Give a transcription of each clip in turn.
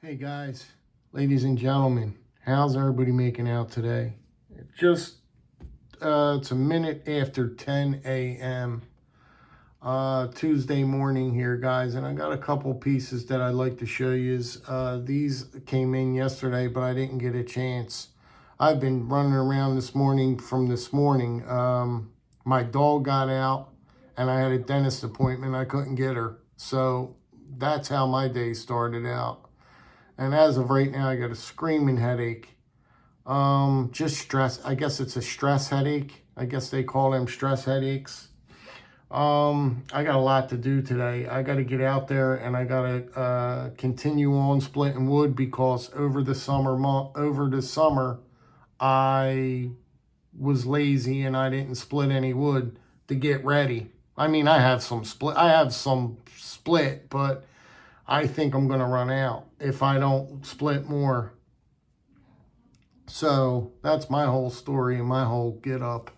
Hey guys, ladies and gentlemen, how's everybody making out today? Just it's a minute after 10 a.m. Tuesday morning here, guys, and I got a couple pieces that I'd like to show you. These came in yesterday, but I didn't get a chance. I've been running around this morning from this morning. My dog got out, and I had a dentist appointment. I couldn't get her, so that's how my day started out. And as of right now, I got a screaming headache. Just stress. I guess it's a stress headache. I guess they call them stress headaches. I got a lot to do today. I got to get out there and I got to continue on splitting wood because over the summer, I was lazy and I didn't split any wood to get ready. I mean, I have some split, but I think I'm going to run out if I don't split more. So that's my whole story and my whole get up.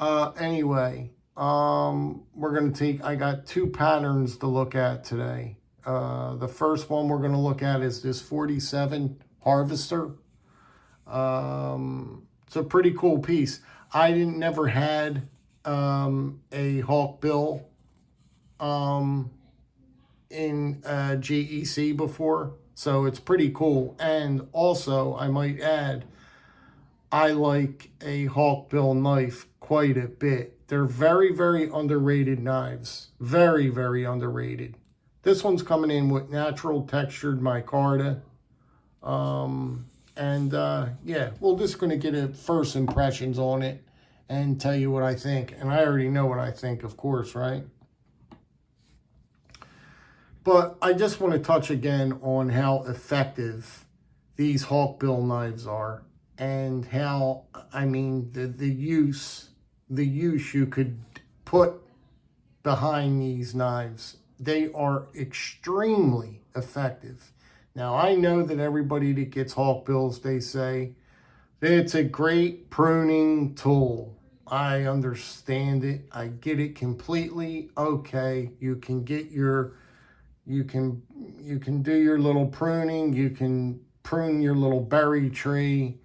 Anyway, we're going to I got two patterns to look at today. The first one we're going to look at is this 47 Harvester. It's a pretty cool piece. I never had a hawkbill in GEC before, so it's pretty cool. And also, I might add, I like a hawkbill knife quite a bit. They're very, very underrated knives. Very, very underrated. This one's coming in with natural textured micarta. Yeah, we're just going to get a first impressions on it and tell you what I think. And I already know what I think, of course, right? But I just want to touch again on how effective these hawkbill knives are and how, I mean, the use you could put behind these knives. They are extremely effective. Now, I know that everybody that gets hawkbills, they say that it's a great pruning tool. I understand it. I get it completely. Okay, you can do your little pruning. You can prune your little berry tree,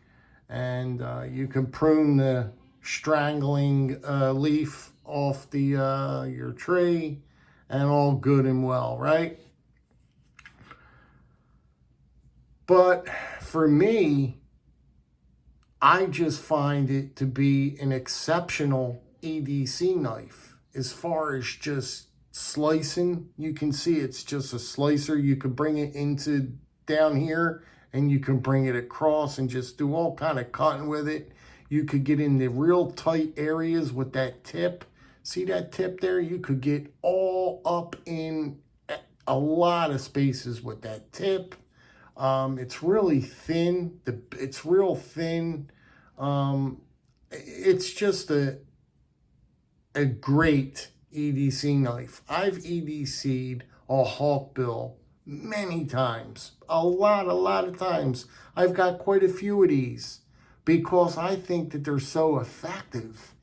and you can prune the strangling leaf off your tree, and all good and well, right? But for me, I just find it to be an exceptional EDC knife as far as just slicing. You can see it's just a slicer. You could bring it into down here and you can bring it across and just do all kind of cutting with it. You could get in the real tight areas with that tip. See that tip there? You could get all up in a lot of spaces with that tip. It's really thin. It's real thin. It's just a great EDC knife. I've EDC'd a hawkbill many times. A lot of times. I've got quite a few of these because I think that they're so effective.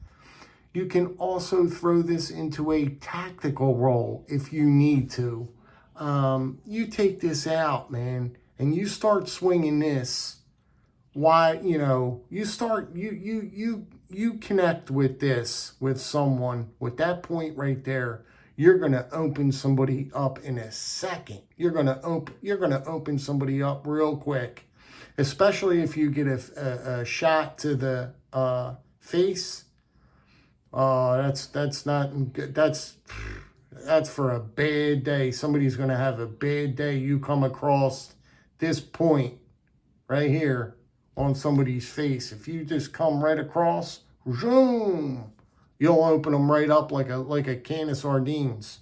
You can also throw this into a tactical role if you need to. You take this out, man, and you start swinging this. Why, you connect with this, with someone, with that point right there, you're going to open somebody up in a second. You're going to open somebody up real quick, especially if you get a shot to the face. That's not good. That's for a bad day. Somebody's going to have a bad day. You come across this point right here on somebody's face. If you just come right across, zoom, you'll open them right up like a can of sardines.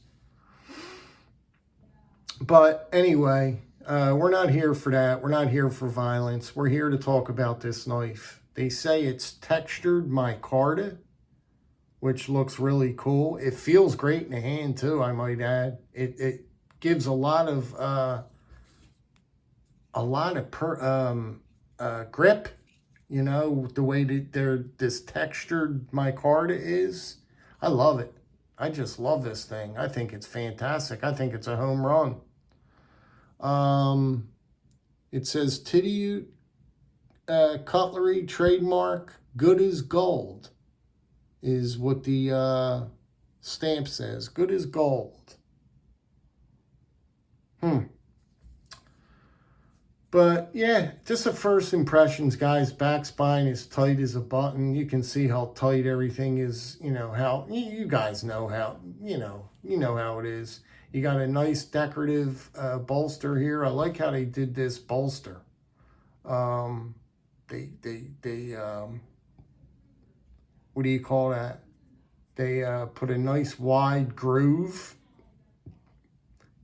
But anyway, we're not here for that. We're not here for violence. We're here to talk about this knife. They say it's textured micarta, which looks really cool. It feels great in the hand too, I might add. It gives a lot of grip, the way that this textured micarta is. I love it. I just love this thing. I think it's fantastic. I think it's a home run. It says Titty Cutlery trademark, good as gold, is what the stamp says. Good as gold. But yeah, just a first impressions, guys. Back spine is tight as a button. You can see how tight everything is. You know how, you guys know how, you know how it is. You got a nice decorative bolster here. I like how they did this bolster. They what do you call that? They put a nice wide groove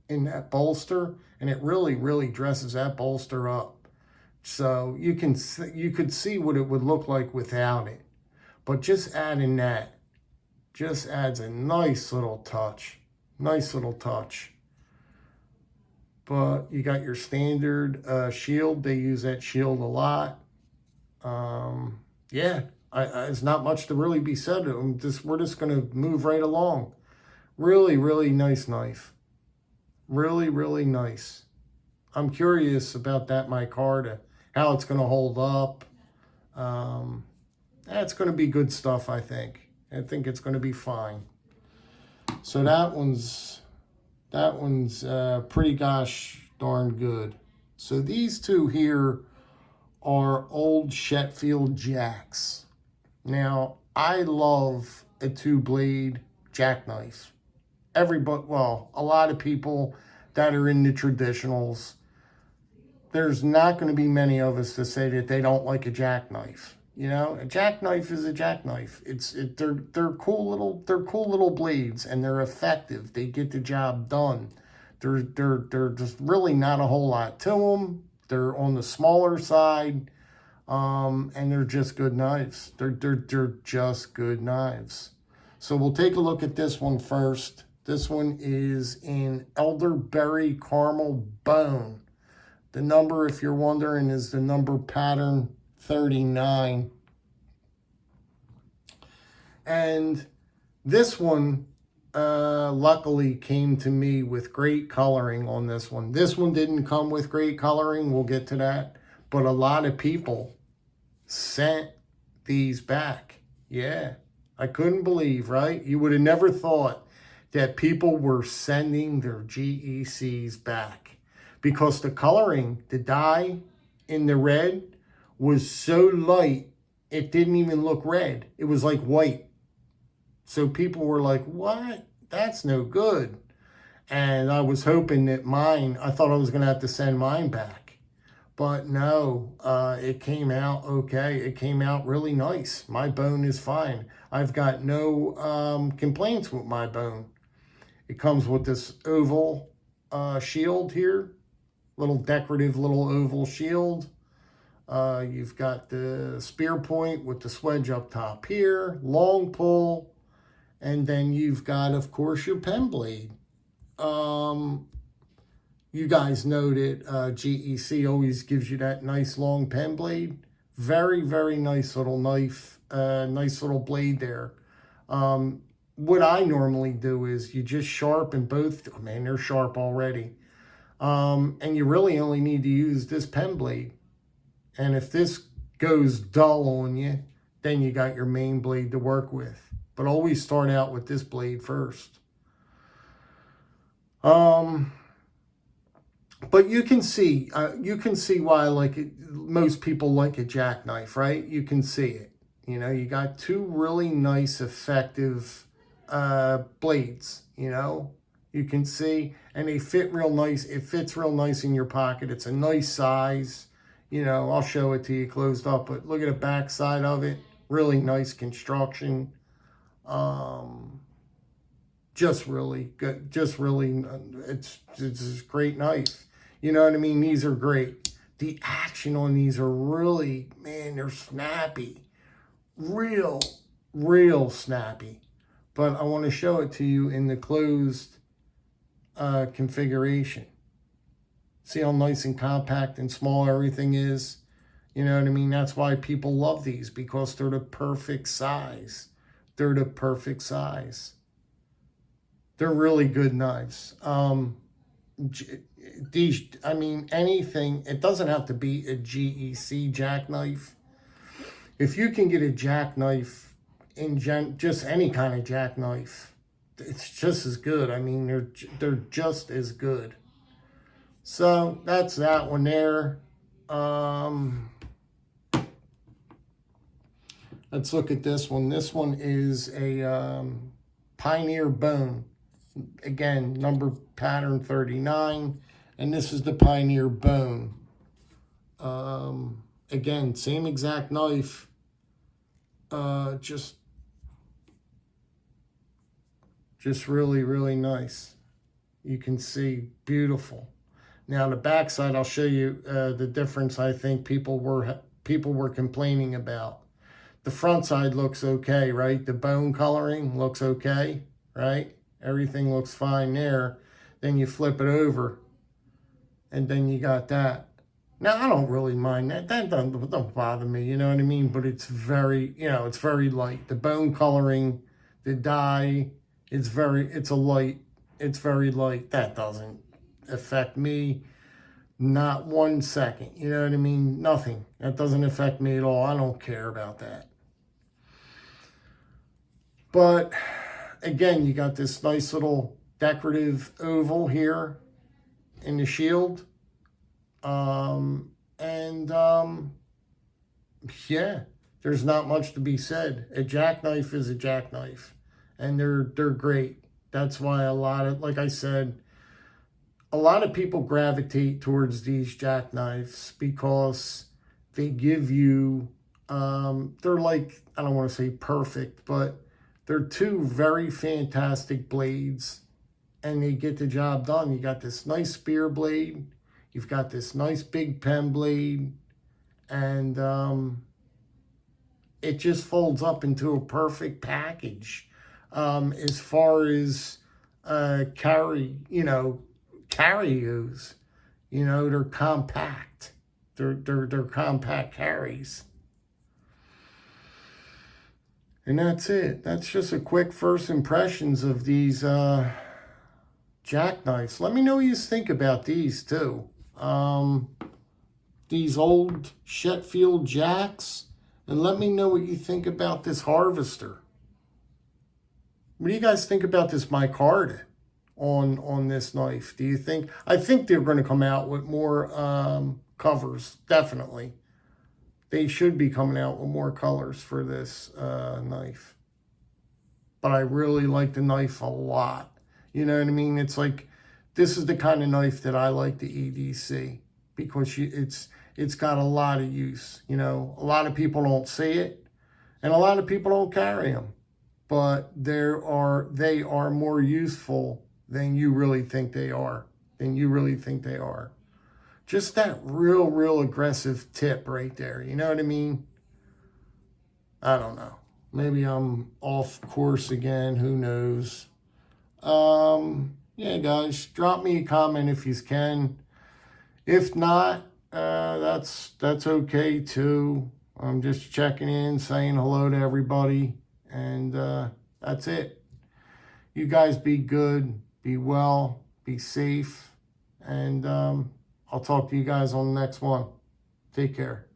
in that bolster, and it really dresses that bolster up. So you could see what it would look like without it, but just adding that just adds a nice little touch. But you got your standard shield. They use that shield a lot. Yeah, there's not much to really be said. We're just going to move right along. Really nice knife. Really nice. I'm curious about that micarta, how it's going to hold up. That's going to be good stuff, I think. I think it's going to be fine. So that one's pretty gosh darn good. So these two here are old Sheffield jacks. Now, I love a two-blade jackknife. Well, a lot of people that are in the traditionals, there's not going to be many of us to say that they don't like a jackknife. You know, a jackknife is a jackknife. They're cool little blades, and they're effective. They get the job done. They're just really not a whole lot to them. They're on the smaller side, and they're just good knives. They're just good knives. So we'll take a look at this one first. This one is in elderberry caramel bone. The number, if you're wondering, is the number pattern 39. And this one luckily came to me with great coloring on this one. This one didn't come with great coloring. We'll get to that. But a lot of people sent these back. Yeah, I couldn't believe, right? You would have never thought that people were sending their GECs back because the coloring, the dye in the red was so light, it didn't even look red. It was like white. So people were like, what? That's no good. And I was hoping that I thought I was going to have to send mine back. But no, it came out okay. It came out really nice. My bone is fine. I've got no complaints with my bone. It comes with this oval shield here. Little decorative little oval shield. You've got the spear point with the swedge up top here. Long pull. And then you've got, of course, your pen blade. You guys know that GEC always gives you that nice long pen blade. Very nice little knife. Nice little blade there. What I normally do is you just sharpen both. Oh, man, they're sharp already. And you really only need to use this pen blade. And if this goes dull on you, then you got your main blade to work with. But always start out with this blade first. But you can see why I like it. Most people like a jackknife, right? You can see it. You know, you got two really nice, effective blades, you know. You can see, and they fit real nice. It fits real nice in your pocket. It's a nice size. You know, I'll show it to you closed up, but look at the back side of it. Really nice construction. Just really good. Just really, it's a great knife. You know what I mean? These are great. The action on these are really, man, they're snappy. Real snappy. But I want to show it to you in the closed configuration. See how nice and compact and small everything is? You know what I mean? That's why people love these, because they're the perfect size. They're the perfect size. They're really good knives. these, I mean, anything, it doesn't have to be a GEC jackknife. If you can get a jackknife in just any kind of jackknife, it's just as good. I mean, they're just as good. So that's that one there. Let's look at this one. This one is a Pioneer Bone. Again, number pattern 39. And this is the Pioneer Bone. Again, same exact knife. Just really, really nice. You can see, beautiful. Now the backside, I'll show you the difference I think people were complaining about. The front side looks okay, right? The bone coloring looks okay, right? Everything looks fine there. Then you flip it over, and then you got that. Now, I don't really mind that. That don't bother me, you know what I mean? But it's very, it's very light. The bone coloring, the dye, it's very light. That doesn't affect me. Not 1 second, you know what I mean? Nothing. That doesn't affect me at all. I don't care about that. But again, you got this nice little decorative oval here in the shield. Yeah, there's not much to be said. A jackknife is a jackknife, and they're great. That's why like I said, a lot of people gravitate towards these jackknives because they give you, they're like, I don't want to say perfect, but they're two very fantastic blades, and they get the job done. You got this nice spear blade, you've got this nice big pen blade, and it just folds up into a perfect package. As far as carry goes, they're compact. They're compact carries. And that's it. That's just a quick first impressions of these jackknives. Let me know what you think about these too. These old Sheffield jacks. And let me know what you think about this harvester. What do you guys think about this micarta on this knife? Do you think? I think they're going to come out with more covers, definitely. They should be coming out with more colors for this knife. But I really like the knife a lot. You know what I mean? It's like, this is the kind of knife that I like the EDC, because it's got a lot of use. A lot of people don't see it, and a lot of people don't carry them. But they are more useful than you really think they are. Just that real aggressive tip right there. You know what I mean? I don't know. Maybe I'm off course again. Who knows? Yeah, guys, drop me a comment if you can. If not, that's okay too. I'm just checking in, saying hello to everybody, and that's it. You guys be good, be well, be safe, and I'll talk to you guys on the next one. Take care.